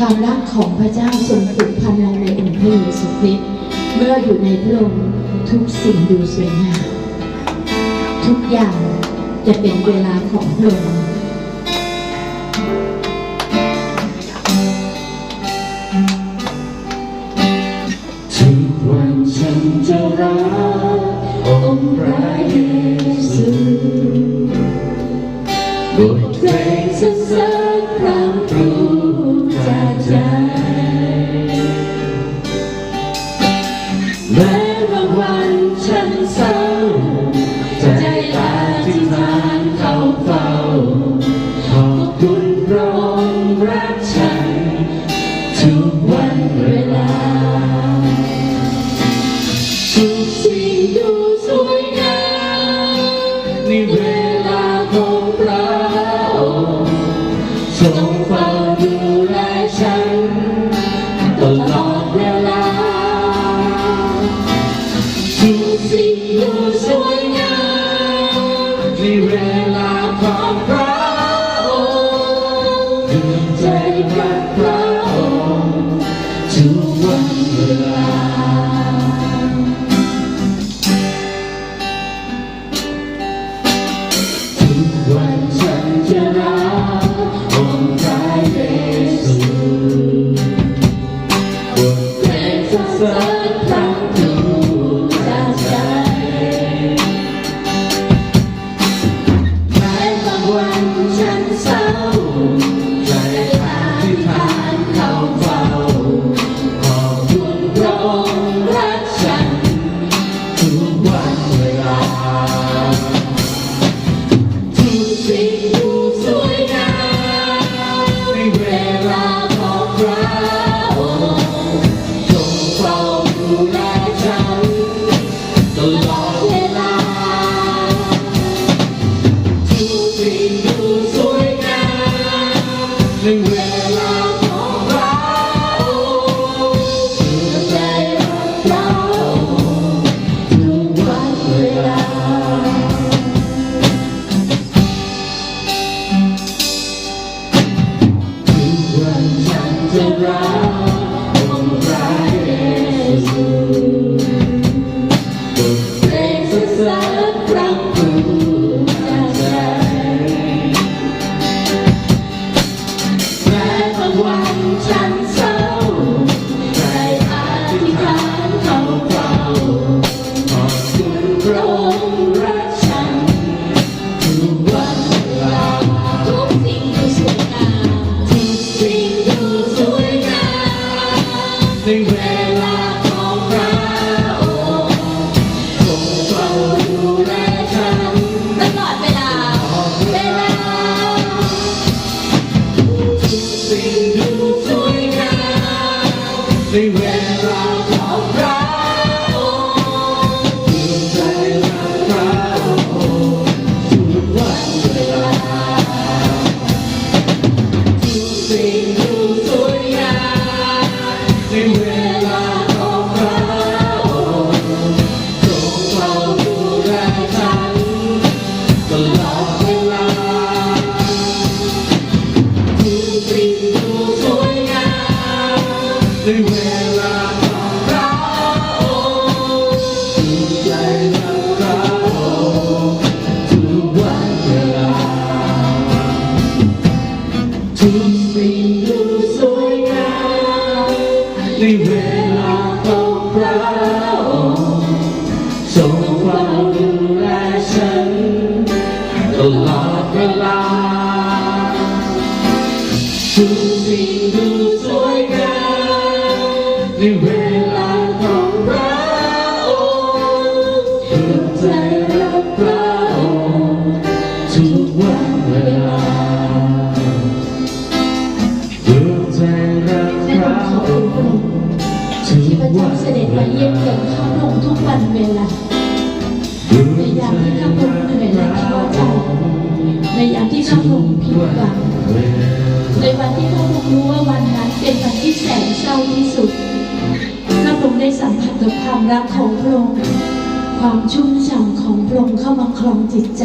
ความรักของพระเจ้าทรงผูกพันเราในองค์พระเยซูคริสต์เมื่ออยู่ในพระองค์ทุกสิ่งดูสวยงามทุกอย่างจะเป็นเวลาของพระองค์ทุกวันฉันจะรักองค์พระเยซูบทเพลงสรรเสริญพระครูจากใจแม้บางวันฉันเศร้าใจอธิษฐานเข้าเฝ้าขอบคุณพระองค์รักฉันทุกวันเวลาทุกสิ่งดูสวยงามในเวลาของพระองค์ทรงเฝ้าดูแลฉันตลอดเวลาทุกสิ่งดูสวยงามในเวลาของพระองค์ดวงใจรักพระองค์ทุกวันเวลาทุกวันฉันจะรักองค์พระเยซูบทเพลงสรรเสริญพระครูจากใจแม้บางวันฉันเศร้าใจอธิษฐานเข้าเฝ้าขอบคุณพระองค์รักฉันทุกวันเวลาทุกสิ่งดูสวยงามในเวลาของพระองค์ทรงเฝ้าดูแลฉันตลอดเวลาทุกสิ่งดูสวยงามในเวลาของพระองค์ดวงใจรักพระองค์ทุกวันเวลาทุกวันฉันจะรักองค์พระเยซูบทเพลงสรรเสริญพระครูจากใจแม้บางวันฉันเศร้าใจอธิษฐานเข้าเฝ้าขอบคุณพระองค์รักฉันทุกวันเวลาทุกสิ่งดูสวยงามทุกสิ่งดูสวยงามในเวลาของพระองค์ทรงเฝ้าดูแลฉันตลอดเวลาทุกสิ่งดูสวยงามในเวลาของพระองค์ดวงใจรักพระองค์ทุกวันเวลาทุกสิ่งดูสวยงามในเวลาของพระองค์ทรงเฝ้าดูแลฉันตลอดเวลาทุกสิ่งดูสวยงามในเวลาของพระองค์ดวงใจรักพระองค์ทุกวันเวลาทุกสิ่งดูสวยงามในเวลาของพระองค์ทรงเฝ้าดูแลฉันตลอดเวลาทุกสิ่งดูสวยงามในเวลาของพระองค์ดวงใจรักพระองค์ทุกวันเวลาดวงใจรักพระองค์ทุ ที่ ก พระ วั เจ้าน เสด็จ เว มาเยี่ยม ลา เยียนข้าพระองค์ทุกวันเวลาในยามที่ข้าพระองค์เหนื่อยและท้อใจในยามที่ข้าพระองค์ผิดหวังในวันที่ข้าพระองค์รู้ว่าวันนั้นเป็นวันที่แสนเศร้าที่สุดข้าพระองค์ได้สัมผัสกับความรักของพระองค์ความชุ่มฉ่ำของพระองค์เข้ามาครองจิตใจ